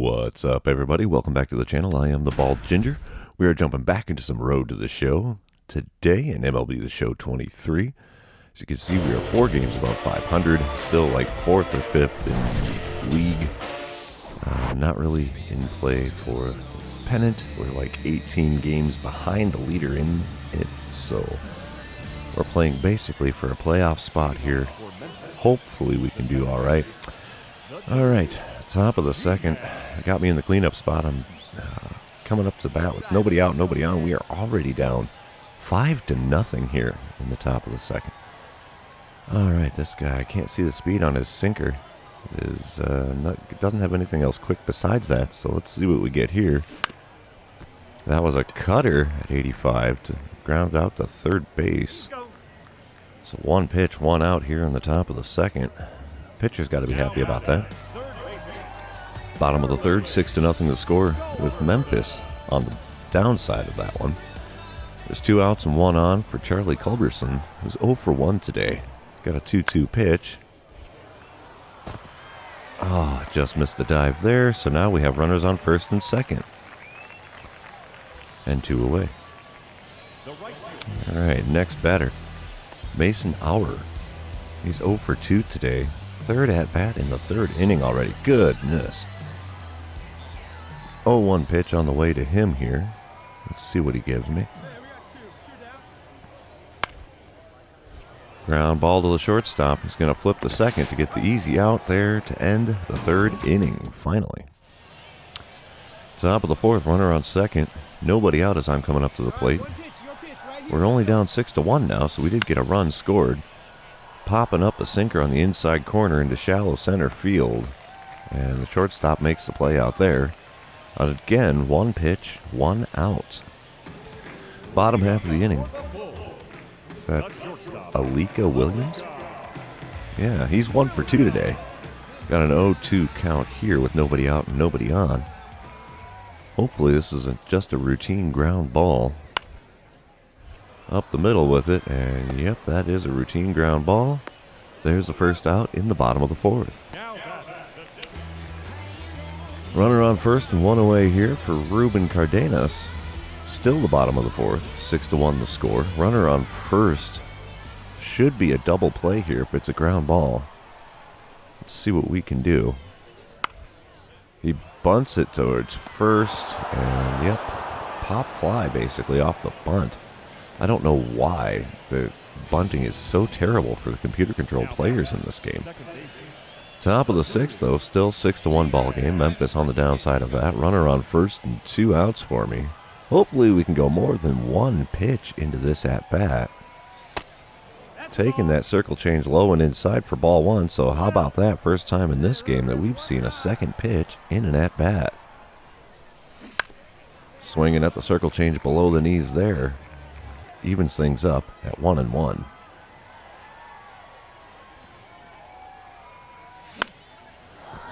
What's up, everybody? Welcome back to the channel. I am the Bald Ginger. We are jumping back into some Road to the Show today in MLB The Show 23. As you can see, we are 4 games above 500, still like 4th or 5th in the league. Not really in play for the pennant. We're like 18 games behind the leader in it, so we're playing basically for a playoff spot here. Hopefully we can do all right. All right, top of the second. Got me in the cleanup spot. I'm coming up to the bat with nobody out, nobody on. We are already down 5-0 here in the top of the second. All right, this guy, I can't see the speed on his sinker. Doesn't have anything else quick besides that, so let's see what we get here. That was a cutter at 85 to ground out to third base. So 1 pitch, 1 out here in the top of the second. Pitcher's got to be happy about that. Bottom of the third, 6-0 the score with Memphis on the downside of that one. There's 2 outs and 1 on for Charlie Culberson, who's 0 for 1 today. Got a 2-2 pitch. Oh, just missed the dive there, so now we have runners on first and second. And 2 away. All right, next batter, Mason Auer. He's 0 for 2 today. Third at-bat in the third inning already. Goodness. 0-1 pitch on the way to him here. Let's see what he gives me. Ground ball to the shortstop. He's going to flip the second to get the easy out there to end the third inning, finally. Top of the fourth, runner on second. Nobody out as I'm coming up to the plate. We're only down 6-1 now, so we did get a run scored. Popping up a sinker on the inside corner into shallow center field. And the shortstop makes the play out there. Again, 1 pitch, 1 out. Bottom half of the inning. Is that Alika Williams? Yeah, he's 1 for 2 today. Got an 0-2 count here with nobody out and nobody on. Hopefully this isn't just a routine ground ball. Up the middle with it, and yep, that is a routine ground ball. There's the first out in the bottom of the fourth. Runner on first and 1 away here for Ruben Cardenas. Still the bottom of the fourth, 6-1 the score. Runner on first. Should be a double play here if it's a ground ball. Let's see what we can do. He bunts it towards first, and yep, pop fly basically off the bunt. I don't know why the bunting is so terrible for the computer-controlled players in this game. Top of the sixth, though, still 6-1 ball game. Memphis on the downside of that. Runner on first and 2 outs for me. Hopefully we can go more than 1 pitch into this at-bat. Taking that circle change low and inside for ball 1, so how about that? First time in this game that we've seen a second pitch in an at-bat. Swinging at the circle change below the knees there. Evens things up at 1-1.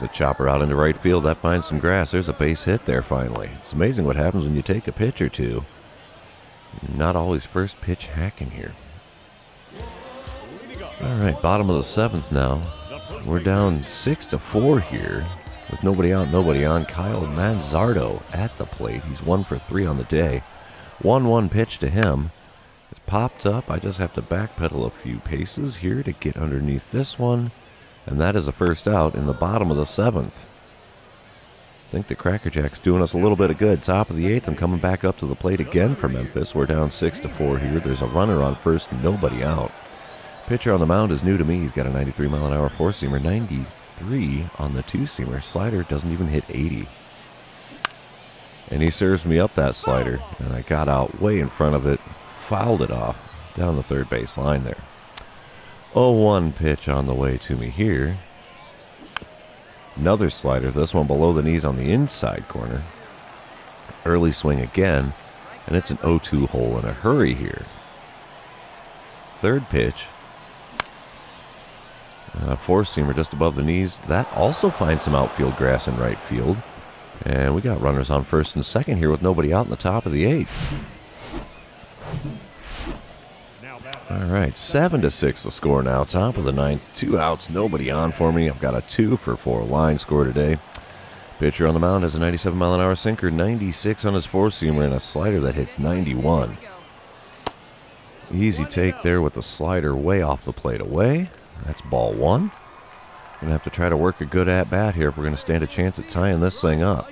The chopper out into right field. That finds some grass. There's a base hit there finally. It's amazing what happens when you take a pitch or two. Not always first pitch hacking here. All right, bottom of the 7th now. We're down 6-4 here with nobody out, nobody on. Kyle Manzardo at the plate. He's 1 for 3 on the day. 1-1 pitch to him. It's popped up. I just have to backpedal a few paces here to get underneath this one. And that is a first out in the bottom of the 7th. I think the Cracker Jack's doing us a little bit of good. Top of the 8th, I'm coming back up to the plate again for Memphis. We're down 6-4 here. There's a runner on first and nobody out. Pitcher on the mound is new to me. He's got a 93-mile-an-hour four-seamer, 93 on the two-seamer. Slider doesn't even hit 80. And he serves me up that slider, and I got out way in front of it, fouled it off down the third base line there. 0-1 pitch on the way to me here. Another slider, this one below the knees on the inside corner. Early swing again, and it's an 0-2 hole in a hurry here. Third pitch. Four-seamer just above the knees. That also finds some outfield grass in right field. And we got runners on first and second here with nobody out in the top of the 8th. All right, 7-6 the score now. Top of the 9th, 2 outs, nobody on for me. I've got a 2 for 4 line score today. Pitcher on the mound has a 97-mile-an-hour sinker, 96 on his four-seamer, and a slider that hits 91. Easy take there with the slider way off the plate away. That's ball one. Going to have to try to work a good at-bat here if we're going to stand a chance at tying this thing up.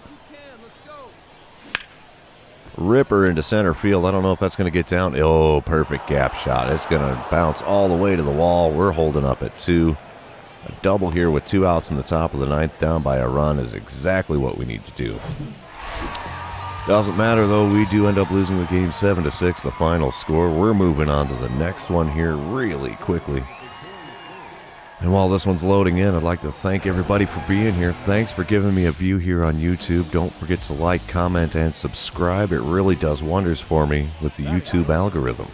Ripper into center field. I don't know if that's going to get down. Oh, perfect gap shot. It's going to bounce all the way to the wall. We're holding up at 2. A double here with 2 outs in the top of the 9th, down by a run, is exactly what we need to do. Doesn't matter, though. We do end up losing the game 7-6, the final score. We're moving on to the next one here really quickly. And while this one's loading in, I'd like to thank everybody for being here. Thanks for giving me a view here on YouTube. Don't forget to like, comment, and subscribe. It really does wonders for me with the YouTube algorithm.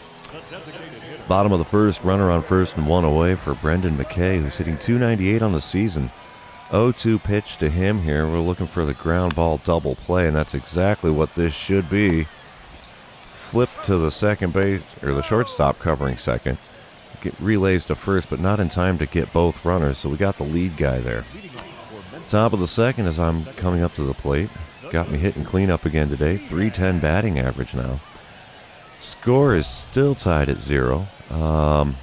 Bottom of the first, runner on first and 1 away for Brendan McKay, who's hitting .298 on the season. 0-2 pitch to him here. We're looking for the ground ball double play, and that's exactly what this should be. Flip to the second base, or the shortstop covering second. Get relays to first, but not in time to get both runners, so we got the lead guy there. Top of the second as I'm coming up to the plate. Got me hitting cleanup again today. .310 batting average now. Score is still tied at 0. I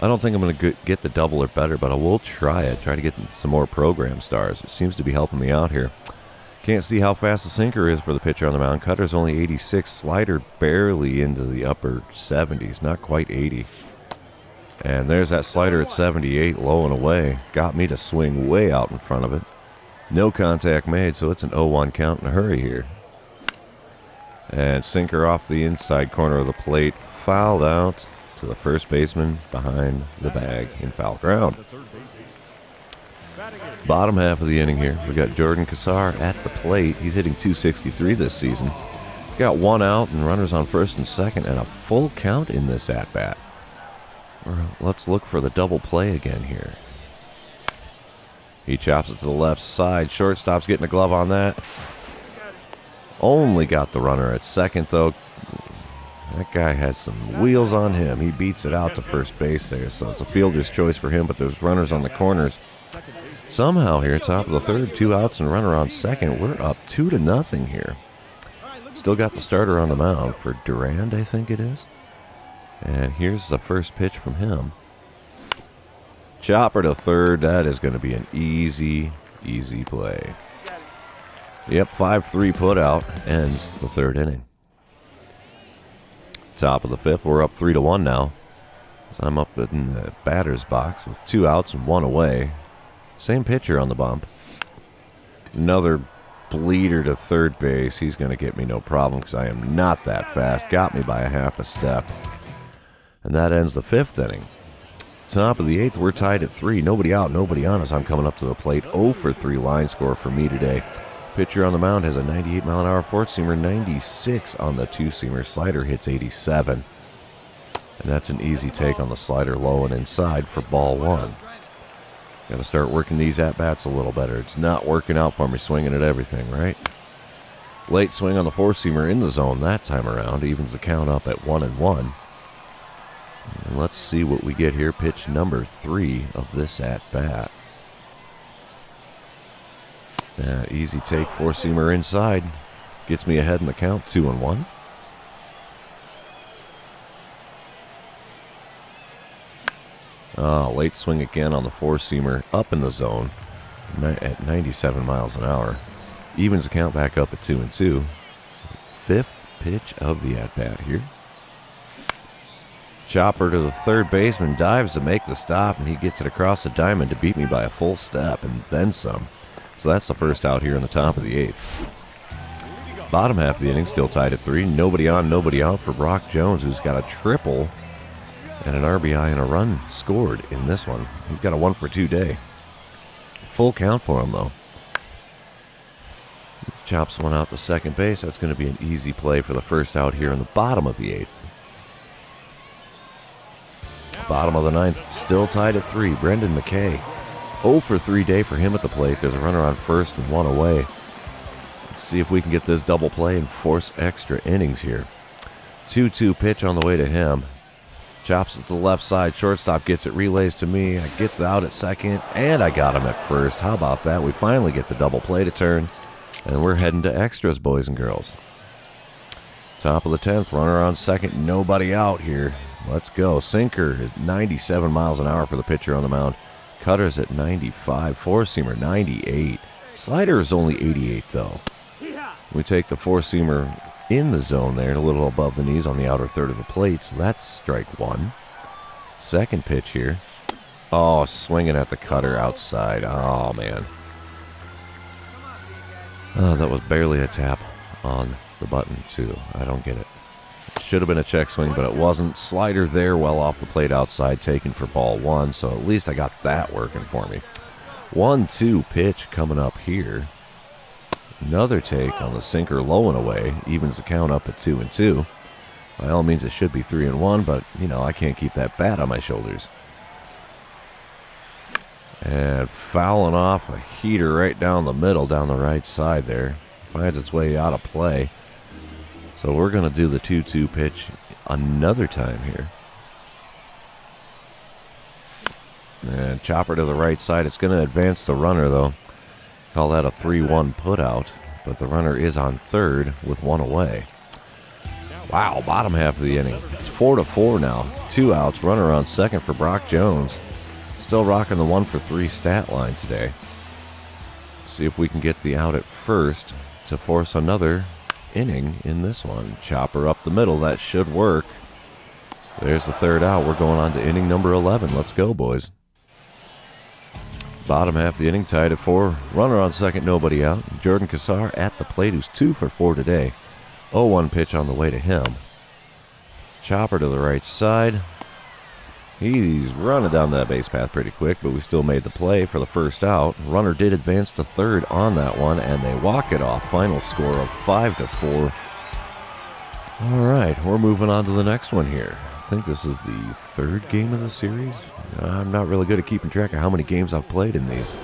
don't think I'm going to get the double or better, but I will try it. Try to get some more program stars. It seems to be helping me out here. Can't see how fast the sinker is for the pitcher on the mound. Cutter's only 86. Slider barely into the upper 70s. Not quite 80. And there's that slider at 78, low and away. Got me to swing way out in front of it. No contact made, so it's an 0-1 count in a hurry here. And sinker off the inside corner of the plate. Fouled out to the first baseman behind the bag in foul ground. Bottom half of the inning here. We got Jordan Cassar at the plate. He's hitting .263 this season. Got 1 out and runners on first and second and a full count in this at-bat. Let's look for the double play again here. He chops it to the left side. Shortstop's getting a glove on that. Only got the runner at second, though. That guy has some wheels on him. He beats it out to first base there, so it's a fielder's choice for him, but there's runners on the corners. Somehow here, top of the third, 2 outs and runner on second. We're up 2-0 here. Still got the starter on the mound for Durand, I think it is. And here's the first pitch from him. Chopper to third. That is going to be an easy play. Yep, 5-3 put out ends the third inning. Top of the fifth, we're up 3-1 now. So I'm up in the batter's box with 2 outs and 1 away. Same pitcher on the bump. Another bleeder to third base. He's going to get me no problem because I am not that fast. Got me by a half a step. And that ends the 5th inning. Top of the 8th, we're tied at 3. Nobody out, nobody on as I'm coming up to the plate. 0-for-3 line score for me today. Pitcher on the mound has a 98-mile-an-hour four-seamer, 96 on the two-seamer. Slider hits 87. And that's an easy take on the slider low and inside for ball 1. Got to start working these at-bats a little better. It's not working out for me swinging at everything, right? Late swing on the four-seamer in the zone that time around. Evens the count up at 1-1. And let's see what we get here. Pitch number 3 of this at-bat. Easy take, four-seamer inside. Gets me ahead in the count, 2-1. Late swing again on the four-seamer up in the zone at 97 miles an hour. Evens the count back up at 2-2. 5th pitch of the at-bat here. Chopper to the third baseman, dives to make the stop, and he gets it across the diamond to beat me by a full step and then some. So that's the first out here in the top of the 8th. Bottom half of the inning still tied at 3. Nobody on, nobody out for Brock Jones, who's got a triple and an RBI and a run scored in this one. He's got a 1-for-2 day. Full count for him, though. Chops one out to second base. That's going to be an easy play for the first out here in the bottom of the 8th. Bottom of the 9th, still tied at 3. Brendan McKay. 0-for-3 day for him at the plate. There's a runner on first and 1 away. Let's see if we can get this double play and force extra innings here. 2-2 pitch on the way to him. Chops it to the left side. Shortstop gets it. Relays to me. I get the out at second, and I got him at first. How about that? We finally get the double play to turn, and we're heading to extras, boys and girls. Top of the 10th. Runner on second. Nobody out here. Let's go. Sinker at 97 miles an hour for the pitcher on the mound. Cutter's at 95. Four-seamer 98. Slider is only 88, though. We take the four-seamer in the zone there, a little above the knees on the outer third of the plate, so that's strike one. Second pitch here. Oh, swinging at the cutter outside. Oh, man. Oh, that was barely a tap on the button, too. I don't get it. Should have been a check swing, but it wasn't. Slider there, well off the plate outside, taken for ball one, so at least I got that working for me. 1-2 pitch coming up here. Another take on the sinker, low and away, evens the count up at 2-2. By all means, it should be 3-1, but, you know, I can't keep that bat on my shoulders. And fouling off a heater right down the middle, down the right side there. Finds its way out of play. So we're going to do the 2-2 pitch another time here. And chopper to the right side. It's going to advance the runner, though. Call that a 3-1 putout, but the runner is on third with one away. Wow, bottom half of the inning. It's 4-4 now. 2 outs, runner on second for Brock Jones. Still rocking the 1-for-3 stat line today. See if we can get the out at first to force another inning in this one. Chopper up the middle, that should work. There's the third out. We're going on to inning number 11. Let's go, boys. Bottom half of the inning tied at 4. Runner on second, nobody out. Jordan Cassar at the plate, who's 2-for-4 today. 0-1 pitch on the way to him. Chopper to the right side. He's running down that base path pretty quick, but we still made the play for the first out. Runner did advance to third on that one, and they walk it off. Final score of 5-4. All right, we're moving on to the next one here. I think this is the third game of the series. I'm not really good at keeping track of how many games I've played in these.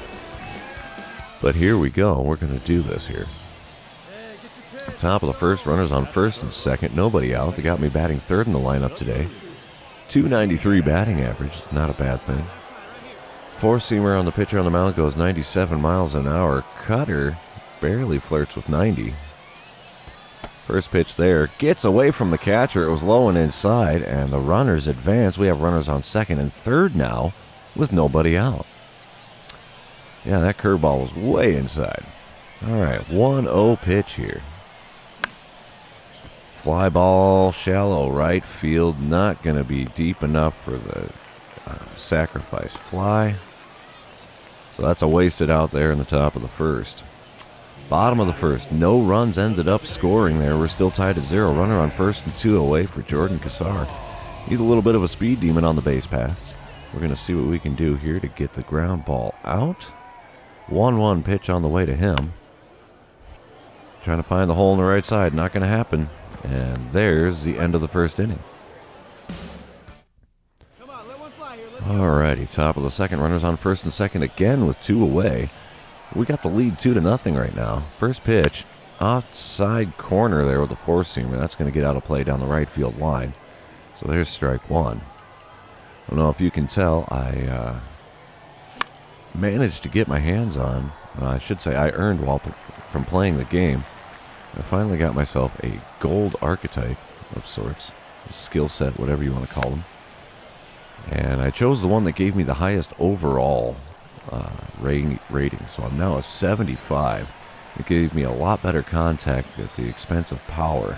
But here we go. We're going to do this here. Top of the first, runners on first and second. Nobody out. They got me batting third in the lineup today. .293 batting average. Not a bad thing. Four-seamer on the pitcher on the mound goes 97 miles an hour. Cutter barely flirts with 90. First pitch there. Gets away from the catcher. It was low and inside, and the runners advance. We have runners on second and third now with nobody out. Yeah, that curveball was way inside. All right, 1-0 pitch here. Fly ball, shallow right field. Not going to be deep enough for the sacrifice fly. So that's a wasted out there in the top of the first. Bottom of the first, no runs ended up scoring there. We're still tied at 0. Runner on first and 2 away for Jordan Cassar. He's a little bit of a speed demon on the base paths. We're going to see what we can do here to get the ground ball out. 1-1 pitch on the way to him. Trying to find the hole on the right side. Not going to happen. And there's the end of the first inning. Alrighty, top of the second. Runners on first and second again with 2 away. We got the lead 2-0 right now. First pitch, outside corner there with the four-seamer. That's going to get out of play down the right field line. So there's strike one. I don't know if you can tell, I managed to get my hands on, I should say I earned while from playing the game. I finally got myself a gold archetype of sorts, a skill set, whatever you want to call them. And I chose the one that gave me the highest overall rating, so I'm now a 75. It gave me a lot better contact at the expense of power.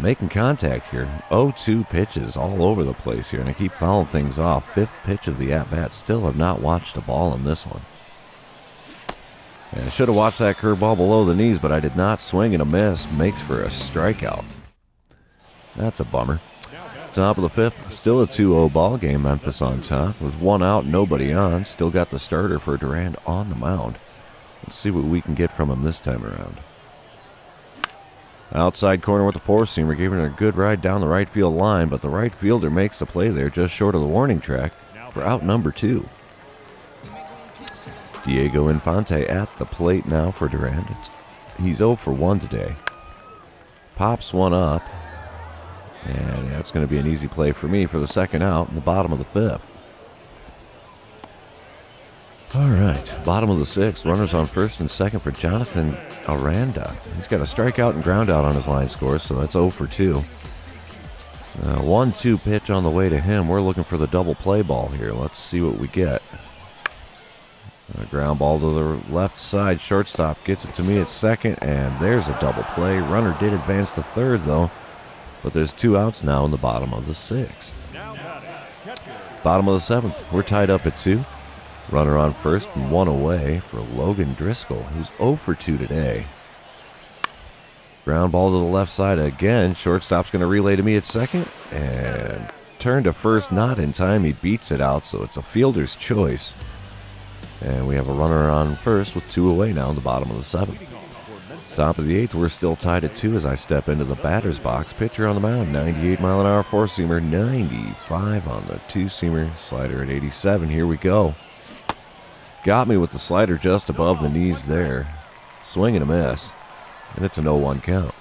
Making contact here. 0-2 pitches all over the place here, and I keep fouling things off. 5th pitch of the at-bat. Still have not watched a ball in this one. And I should have watched that curveball below the knees, but I did not. Swing and a miss. Makes for a strikeout. That's a bummer. Top of the 5th. Still a 2-0 ball game. Memphis on top. With 1 out, nobody on. Still got the starter for Durand on the mound. Let's see what we can get from him this time around. Outside corner with the four-seamer, giving it a good ride down the right field line, but the right fielder makes the play there just short of the warning track for out number 2. Diego Infante at the plate now for Durand. He's 0 for 1 today. Pops one up. And that's going to be an easy play for me for the second out in the bottom of the fifth. All right, bottom of the sixth. Runners on first and second for Jonathan Aranda. He's got a strikeout and ground out on his line score, so that's 0 for 2. 1-2 pitch on the way to him. We're looking for the double play ball here. Let's see what we get. A ground ball to the left side. Shortstop gets it to me at second, and there's a double play. Runner did advance to third, though, but there's 2 outs now in the bottom of the sixth. Bottom of the seventh. We're tied up at 2. Runner on first and 1 away for Logan Driscoll, who's 0 for 2 today. Ground ball to the left side again. Shortstop's going to relay to me at second, and turn to first, not in time. He beats it out, so it's a fielder's choice. And we have a runner on first with 2 away now in the bottom of the seventh. Top of the eighth, we're still tied at 2 as I step into the batter's box. Pitcher on the mound, 98-mile-an-hour four-seamer, 95 on the two-seamer, slider at 87. Here we go. Got me with the slider just above the knees there. Swing and a miss, and it's an 0-1 count.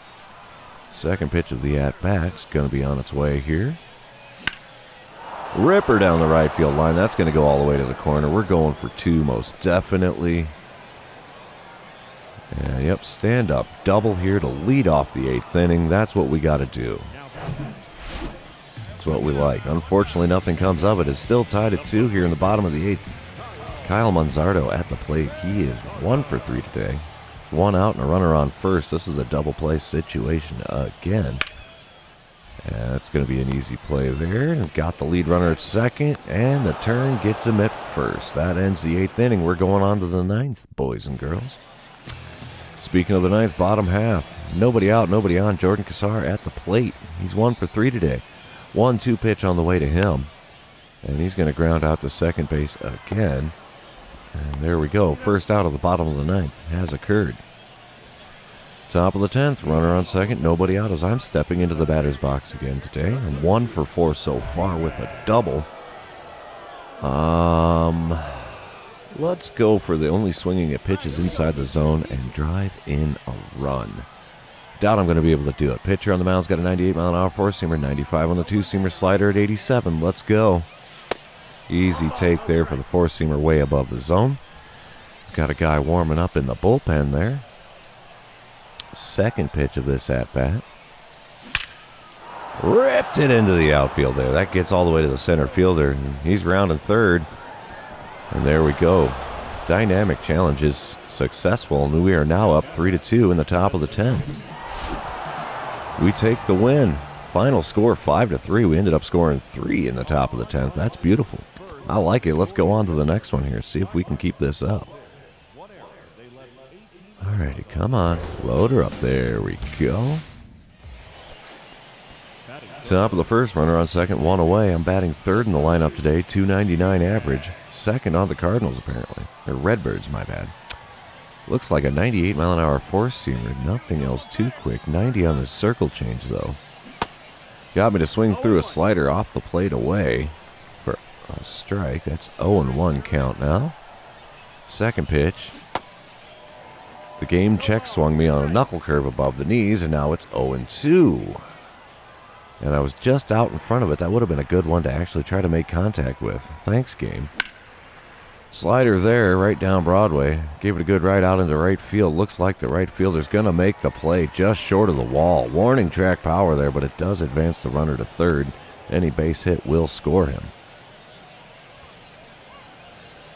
Second pitch of the at-bat is going to be on its way here. Ripper down the right field line. That's going to go all the way to the corner. We're going for 2 most definitely. And yep, stand up double here to lead off the 8th inning. That's what we got to do. That's what we like. Unfortunately, nothing comes of it. It's still tied at 2 here in the bottom of the 8th. Kyle Manzardo at the plate. He is 1 for 3 today. 1 out and a runner on first. This is a double play situation again. And that's going to be an easy play there. Got the lead runner at second, and the turn gets him at first. That ends the 8th inning. We're going on to the 9th, boys and girls. Speaking of the 9th, bottom half. Nobody out, nobody on. Jordan Cassar at the plate. He's 1 for 3 today. 1-2 pitch on the way to him. And he's going to ground out to second base again. And there we go. First out of the bottom of the 9th has occurred. Top of the 10th, runner on second, nobody out as I'm stepping into the batter's box again today. I'm 1 for 4 so far with a double. Let's go for the only swinging at pitches inside the zone and drive in a run. Doubt I'm going to be able to do it. Pitcher on the mound's got a 98-mile-an-hour four-seamer, 95 on the two-seamer, slider at 87. Let's go. Easy take there for the four-seamer way above the zone. Got a guy warming up in the bullpen there. Second pitch of this at-bat. Ripped it into the outfield there. That gets all the way to the center fielder. He's rounding third. And there we go. Dynamic challenge is successful, and we are now up 3-2 in the top of the 10th. We take the win. Final score 5-3. We ended up scoring 3 in the top of the 10th. That's beautiful. I like it. Let's go on to the next one here. See if we can keep this up. Alrighty, come on. Load her up. There we go. Top of the first, runner on second, 1 away. I'm batting third in the lineup today, 299 average. Second on the Cardinals, apparently. Or Redbirds, my bad. Looks like a 98-mile-an-hour four-seamer. Nothing else too quick. 90 on the circle change, though. Got me to swing through a slider off the plate away for a strike. That's 0-1 count now. Second pitch. The game check swung me on a knuckle curve above the knees, and now it's 0-2. And I was just out in front of it. That would have been a good one to actually try to make contact with. Thanks, game. Slider there, right down Broadway. Gave it a good right out into right field. Looks like the right fielder's going to make the play just short of the wall. Warning track power there, but it does advance the runner to third. Any base hit will score him.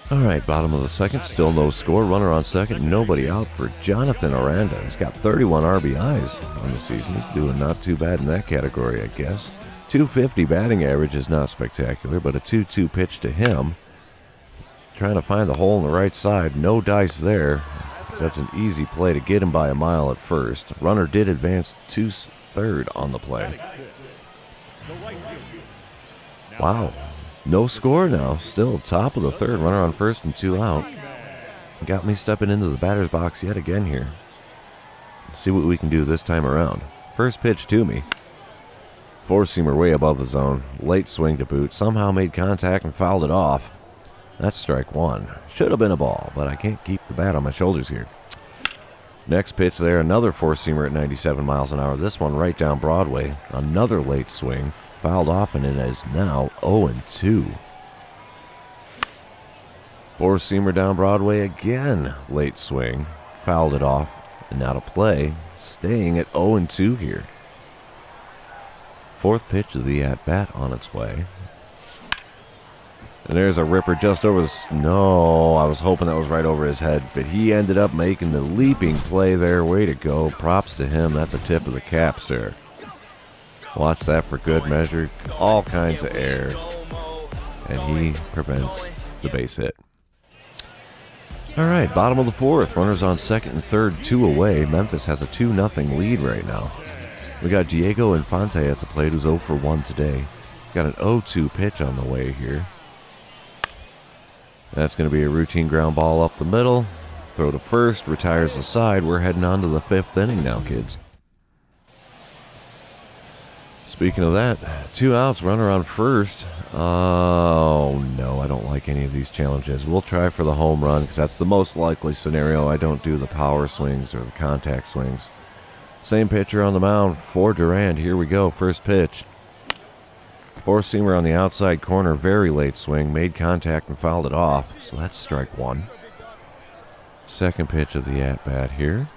All right, bottom of the second, still no score. Runner on second, nobody out for Jonathan Aranda. He's got 31 RBIs on the season. He's doing not too bad in that category, I guess. 250 batting average is not spectacular, but a 2-2 pitch to him. Trying to find the hole on the right side. No dice there. That's an easy play to get him by a mile at first. Runner did advance to third on the play. Wow. No score now. Still top of the third. Runner on first and 2 out. Got me stepping into the batter's box yet again here. Let's see what we can do this time around. First pitch to me. Four-seamer way above the zone. Late swing to boot. Somehow made contact and fouled it off. That's strike 1. Should have been a ball, but I can't keep the bat on my shoulders here. Next pitch there, another four-seamer at 97 miles an hour. This one right down Broadway. Another late swing. Fouled off, and it is now 0-2. Four-seamer down Broadway again. Late swing. Fouled it off, and now to play. Staying at 0-2 here. Fourth pitch of the at-bat on its way. And there's a ripper just over the... No, I was hoping that was right over his head, but he ended up making the leaping play there. Way to go. Props to him. That's a tip of the cap, sir. Watch that for good measure. All kinds of air. And he prevents the base hit. All right, bottom of the fourth. Runners on second and third, 2 away. Memphis has a 2-0 lead right now. We got Diego Infante at the plate, who's 0 for 1 today. Got an 0-2 pitch on the way here. That's going to be a routine ground ball up the middle. Throw to first, retires the side. We're heading on to the 5th inning now, kids. Speaking of that, 2 outs, runner on first. Oh, no, I don't like any of these challenges. We'll try for the home run because that's the most likely scenario. I don't do the power swings or the contact swings. Same pitcher on the mound for Durand. Here we go, first pitch. Four-seamer on the outside corner, very late swing. Made contact and fouled it off, so that's strike one. Second pitch of the at-bat here.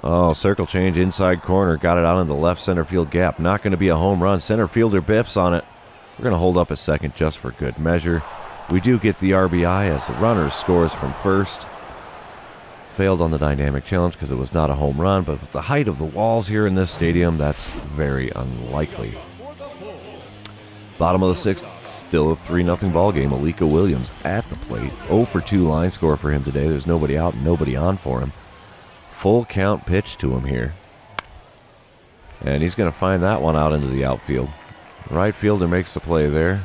Oh, circle change inside corner. Got it out in the left center field gap. Not going to be a home run. Center fielder biffs on it. We're going to hold up a second just for good measure. We do get the RBI as the runner scores from first. Failed on the dynamic challenge because it was not a home run, but with the height of the walls here in this stadium, that's very unlikely. Bottom of the sixth, still a 3-0 ball game. Alika Williams at the plate. 0 for 2 line score for him today. There's nobody out, nobody on for him. Full count pitch to him here. And he's going to find that one out into the outfield. Right fielder makes the play there.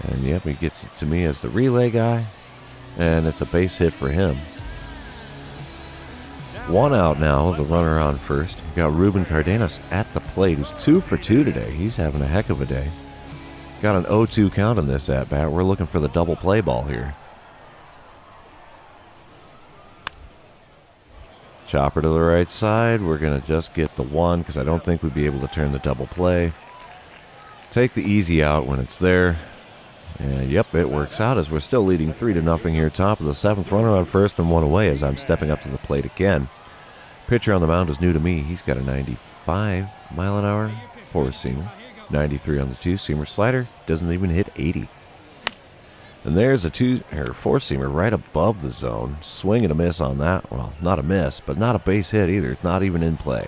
And yep, he gets it to me as the relay guy. And it's a base hit for him. 1 out now, the runner on first. We've got Ruben Cardenas at the plate, who's 2 for 2 today. He's having a heck of a day. Got an 0-2 count in this at-bat. We're looking for the double play ball here. Chopper to the right side. We're going to just get the 1 because I don't think we'd be able to turn the double play. Take the easy out when it's there. And yep, it works out as we're still leading 3-0 here. Top of the 7th, runner on first and 1 away as I'm stepping up to the plate again. Pitcher on the mound is new to me. He's got a 95 mile an hour four-seamer. 93 on the two-seamer. Slider doesn't even hit 80. And there's a four-seamer right above the zone. Swing and a miss on that. Well, not a miss, but not a base hit either. It's not even in play.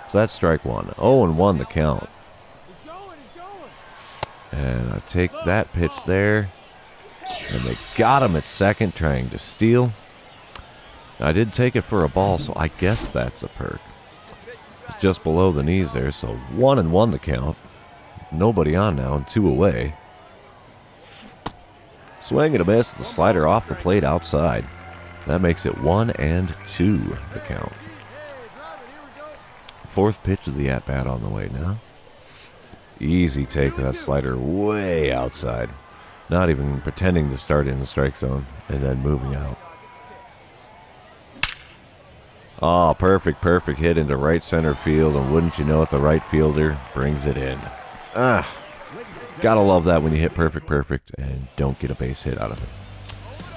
So that's strike one. 0-1 the count. And I take that pitch there. And they got him at second trying to steal. I did take it for a ball, so I guess that's a perk. It's just below the knees there, so 1-1 the count. Nobody on now and 2 away. Swing and a miss, the slider off the plate outside. That makes it 1-2 the count. Fourth pitch of the at-bat on the way now. Easy take of that slider way outside. Not even pretending to start in the strike zone and then moving out. Oh, perfect hit into right center field, and wouldn't you know it, the right fielder brings it in. Gotta love that when you hit perfect and don't get a base hit out of it.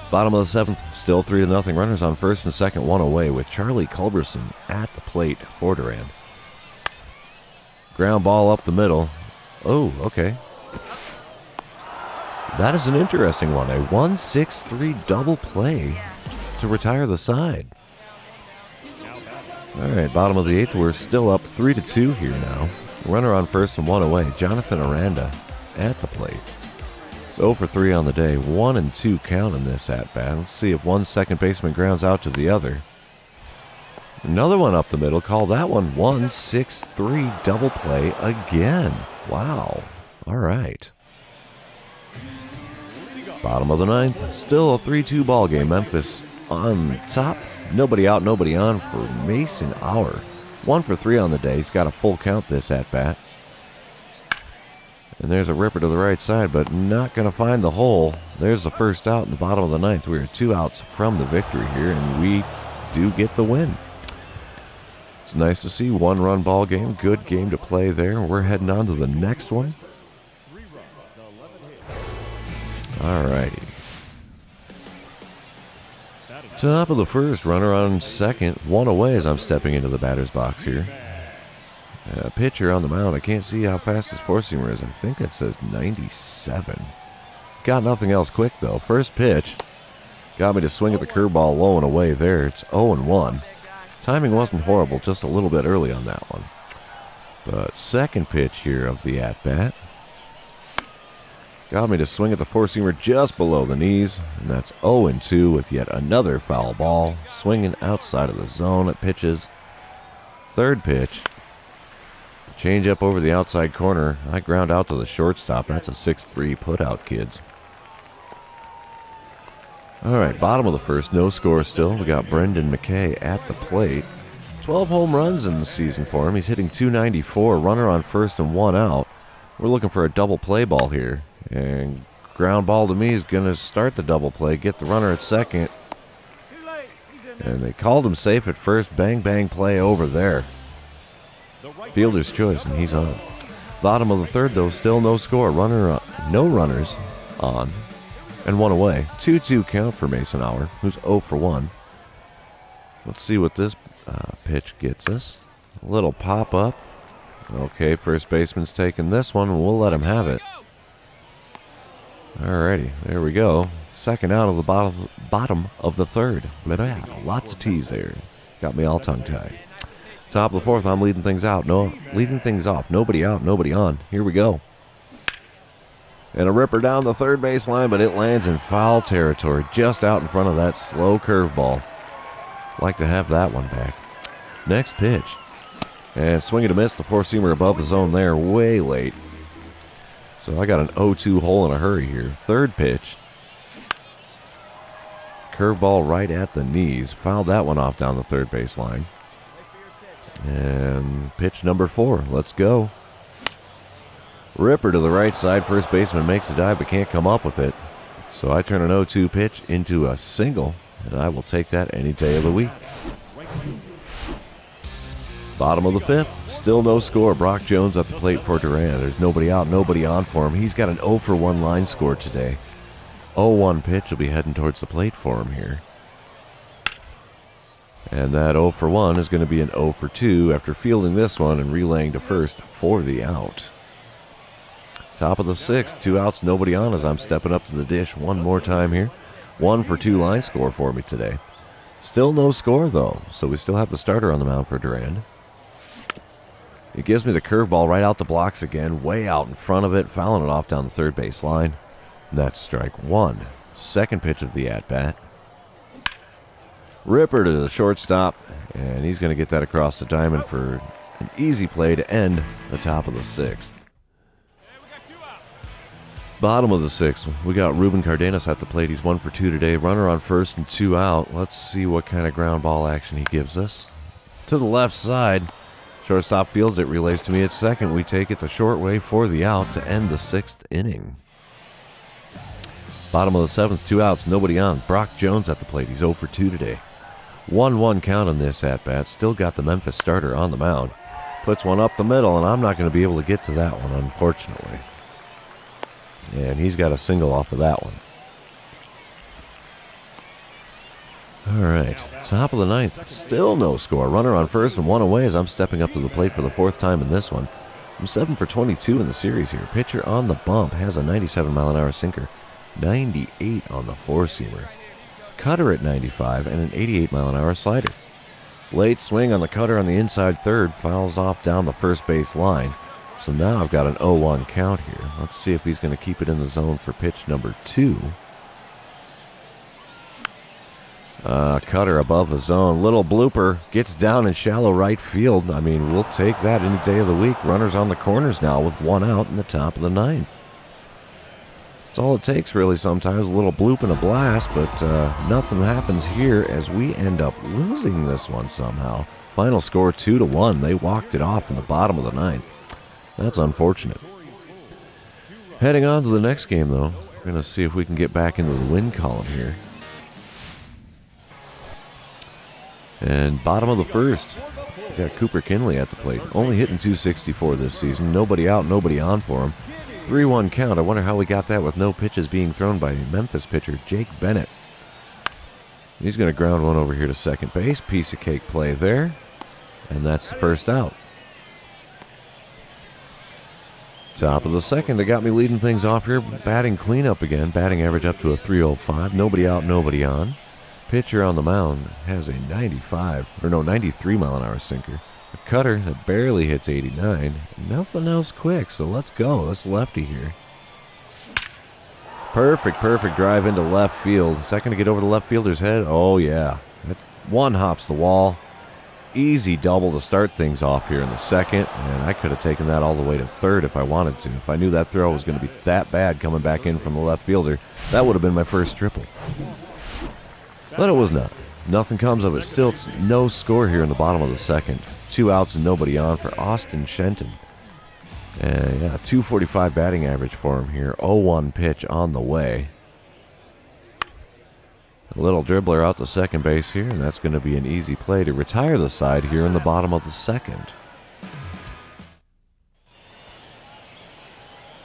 Bottom of the 7th, still 3-0. Runners on first and second, 1 away with Charlie Culberson at the plate for Durand. Ground ball up the middle. Oh, okay. That is an interesting one. A 1-6-3 double play to retire the side. All right, bottom of the 8th, we're still up 3-2 here now. Runner on first and 1 away. Jonathan Aranda at the plate. It's 0 for 3 on the day. 1-2 count in this at-bat. Let's see if one second baseman grounds out to the other. Another one up the middle. Call that one 1-6-3 double play again. Wow. All right. Bottom of the 9th. Still a 3-2 ball game. Memphis on top. Nobody out, nobody on for Mason Auer. 1 for 3 on the day. He's got a full count this at-bat. And there's a ripper to the right side, but not going to find the hole. There's the first out in the bottom of the ninth. We are 2 outs from the victory here, and we do get the win. It's nice to see. 1-run ball game. Good game to play there. We're heading on to the next one. All righty. Top of the first, runner on second. 1 away as I'm stepping into the batter's box here. Pitcher on the mound. I can't see how fast his four-seamer is. I think that says 97. Got nothing else quick, though. First pitch got me to swing at the curveball low and away there. It's 0-1. Timing wasn't horrible, just a little bit early on that one. But second pitch here of the at-bat got me to swing at the four-seamer just below the knees, and that's 0-2 with yet another foul ball. Swinging outside of the zone at pitches. Third pitch. Change up over the outside corner. I ground out to the shortstop. That's a 6-3 putout, kids. All right, bottom of the first, no score still. We got Brendan McKay at the plate. 12 home runs in the season for him. He's hitting .294, runner on first and 1 out. We're looking for a double play ball here. And ground ball to me is going to start the double play, get the runner at second. And they called him safe at first. Bang, bang play over there. Fielder's choice, and he's on. Bottom of the third, though, still no score. No runners on, and 1 away. 2-2 count for Mason Hour, who's 0 for 1. Let's see what this pitch gets us. A little pop-up. Okay, first baseman's taking this one, and we'll let him have it. Alrighty, there we go. Second out of the bottom of the third. But yeah, lots of T's there. Got me all tongue-tied. Top of the fourth, I'm leading things out. Leading things off. Nobody out, nobody on. Here we go. And a ripper down the third base line, but it lands in foul territory, just out in front of that slow curveball. Like to have that one back. Next pitch. And swing and a miss. The four-seamer above the zone there, way late. So I got an 0-2 hole in a hurry here. Third pitch. Curveball right at the knees. Fouled that one off down the third base line. And pitch number 4. Let's go. Ripper to the right side. First baseman makes a dive but can't come up with it. So I turn an 0-2 pitch into a single, and I will take that any day of the week. Bottom of the fifth. Still no score. Brock Jones at the plate for Duran. There's nobody out, nobody on for him. He's got an 0 for 1 line score today. 0-1 pitch will be heading towards the plate for him here. And that 0 for 1 is going to be an 0 for 2 after fielding this one and relaying to first for the out. Top of the sixth, 2 outs, nobody on as I'm stepping up to the dish one more time here. 1 for 2 line score for me today. Still no score though, so we still have the starter on the mound for Duran. It gives me the curveball right out the blocks again, way out in front of it, fouling it off down the third base line. And that's strike 1. Second pitch of the at-bat. Ripper to the shortstop, and he's going to get that across the diamond for an easy play to end the top of the sixth. Bottom of the sixth, we got Ruben Cardenas at the plate. He's 1 for 2 today. Runner on first and 2 out. Let's see what kind of ground ball action he gives us. To the left side. Shortstop fields it, relays to me at second. We take it the short way for the out to end the 6th inning. Bottom of the 7th, 2 outs, nobody on. Brock Jones at the plate. He's 0 for 2 today. 1-1 count on this at-bat. Still got the Memphis starter on the mound. Puts one up the middle, and I'm not going to be able to get to that one, unfortunately. And he's got a single off of that one. All right, top of the 9th, still no score. Runner on first and 1 away as I'm stepping up to the plate for the 4th time in this one. I'm 7 for 22 in the series here. Pitcher on the bump, has a 97-mile-an-hour sinker, 98 on the four-seamer. Cutter at 95 and an 88-mile-an-hour slider. Late swing on the cutter on the inside third, fouls off down the first base line. So now I've got an 0-1 count here. Let's see if he's going to keep it in the zone for pitch number 2. Cutter above the zone. Little blooper. Gets down in shallow right field. I mean, we'll take that any day of the week. Runners on the corners now with 1 out in the top of the 9th. That's all it takes really sometimes. A little bloop and a blast, but nothing happens here as we end up losing this one somehow. Final score 2-1. They walked it off in the bottom of the 9th. That's unfortunate. Heading on to the next game, though. We're going to see if we can get back into the win column here. And bottom of the first, we got Cooper Kinley at the plate. Only hitting .264 this season. Nobody out, nobody on for him. 3-1 count. I wonder how we got that with no pitches being thrown by Memphis pitcher Jake Bennett. He's going to ground one over here to second base. Piece of cake play there. And that's the first out. Top of the second, they got me leading things off here. Batting cleanup again. Batting average up to a .305. Nobody out, nobody on. Pitcher on the mound has a 93 mile an hour sinker. A cutter that barely hits 89. Nothing else quick, so let's go. That's lefty here. Perfect drive into left field. Second to get over the left fielder's head. Oh, yeah. One hops the wall. Easy double to start things off here in the second, and I could have taken that all the way to third if I wanted to. If I knew that throw was going to be that bad coming back in from the left fielder, that would have been my first triple. But it was not. Nothing comes of it. Still no score here in the bottom of the second. 2 outs and nobody on for Austin Shenton. And yeah, .245 batting average for him here. 0-1 pitch on the way. A little dribbler out to second base here, and that's going to be an easy play to retire the side here in the bottom of the second.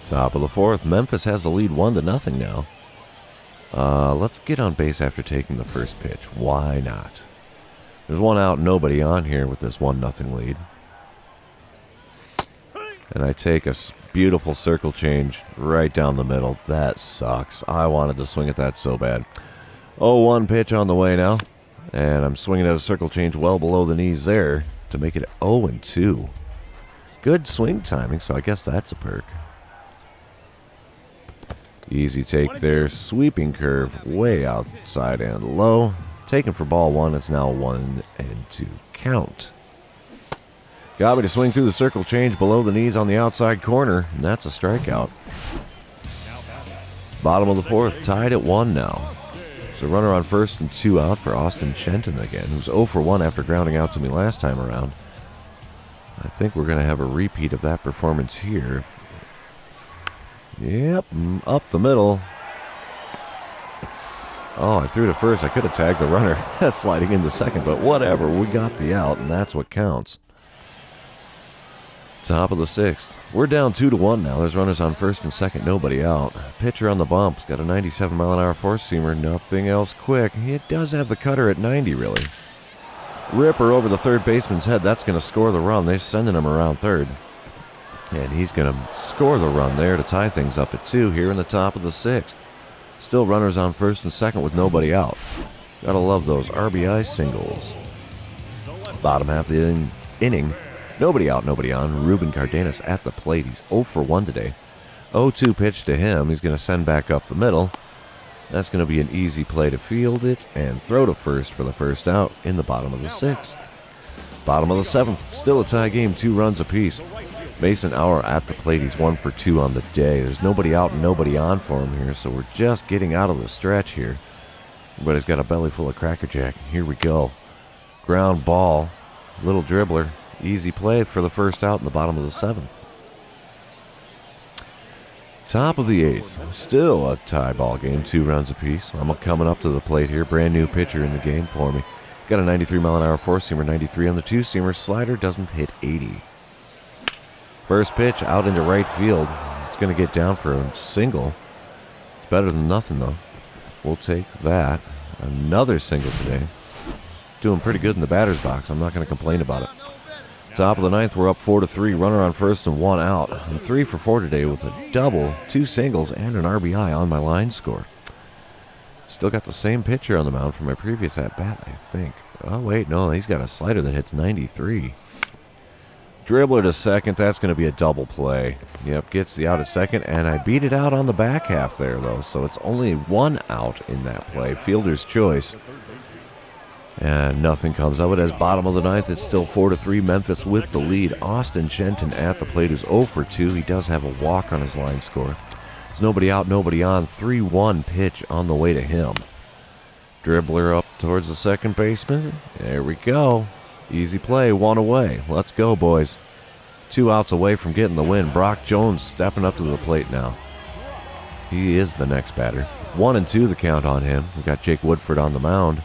Top of the fourth, Memphis has the lead 1-0 now. Let's get on base after taking the first pitch. Why not? There's 1 out, nobody on here with this 1-0 lead. And I take a beautiful circle change right down the middle. That sucks. I wanted to swing at that so bad. 0-1 pitch on the way now. And I'm swinging at a circle change well below the knees there to make it 0-2. Good swing timing, so I guess that's a perk. Easy take there. Sweeping curve way outside and low. Taken for ball 1. It's now 1-2 count. Got me to swing through the circle change below the knees on the outside corner, and that's a strikeout. Bottom of the fourth, tied at 1 now. So runner on first and 2 out for Austin Shenton again, who's 0 for 1 after grounding out to me last time around. I think we're going to have a repeat of that performance here. Yep, up the middle. Oh, I threw to first. I could have tagged the runner sliding into second, but whatever. We got the out, and that's what counts. Top of the sixth. We're down 2-1 now. There's runners on first and second, nobody out. Pitcher on the bump. He's got a 97 mile an hour four-seamer. Nothing else quick. It does have the cutter at 90, really. Ripper over the third baseman's head. That's going to score the run. They're sending him around third. And he's going to score the run there to tie things up at 2 here in the top of the sixth. Still runners on first and second with nobody out. Gotta love those RBI singles. Bottom half of the inning. Nobody out, nobody on. Ruben Cardenas at the plate. He's 0 for 1 today. 0-2 pitch to him. He's going to send back up the middle. That's going to be an easy play to field it and throw to first for the first out in the bottom of the sixth. Bottom of the seventh. Still a tie game, 2 runs apiece. Mason Auer at the plate. He's 1 for 2 on the day. There's nobody out and nobody on for him here, so we're just getting out of the stretch here. But he's got a belly full of Cracker Jack. Here we go. Ground ball. Little dribbler. Easy play for the first out in the bottom of the seventh. Top of the eighth. Still a tie ball game, 2 runs apiece. I'm coming up to the plate here. Brand new pitcher in the game for me. Got a 93 mile an hour four-seamer, 93 on the two-seamer. Slider doesn't hit 80. First pitch out into right field. It's going to get down for a single. It's better than nothing, though. We'll take that. Another single today. Doing pretty good in the batter's box. I'm not going to complain about it. Top of the ninth, we're up 4-3. Runner on first and 1 out. I'm 3 for 4 today with a double, 2 singles, and an RBI on my line score. Still got the same pitcher on the mound from my previous at-bat, I think. Oh, wait, no, he's got a slider that hits 93. Dribbler to second, that's going to be a double play. Yep, gets the out at second, and I beat it out on the back half there, though, so it's only 1 out in that play. Fielder's choice. And nothing comes of it. As bottom of the ninth, it's still 4-3. Memphis with the lead. Austin Shenton at the plate, who's 0 for 2. He does have a walk on his line score. There's nobody out, nobody on. 3-1 pitch on the way to him. Dribbler up towards the second baseman. There we go. Easy play, 1 away. Let's go, boys. 2 outs away from getting the win. Brock Jones stepping up to the plate now. He is the next batter. 1-2 the count on him. We got Jake Woodford on the mound.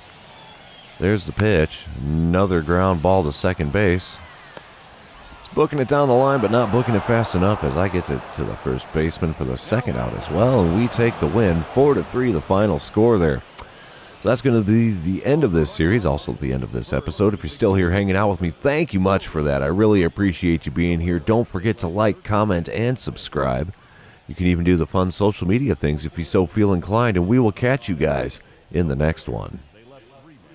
There's the pitch. Another ground ball to second base. He's booking it down the line, but not booking it fast enough as I get to the first baseman for the second out as well. And we take the win. 4-3 the final score there. So that's going to be the end of this series, also the end of this episode. If you're still here hanging out with me, thank you much for that. I really appreciate you being here. Don't forget to like, comment, and subscribe. You can even do the fun social media things if you so feel inclined, and we will catch you guys in the next one.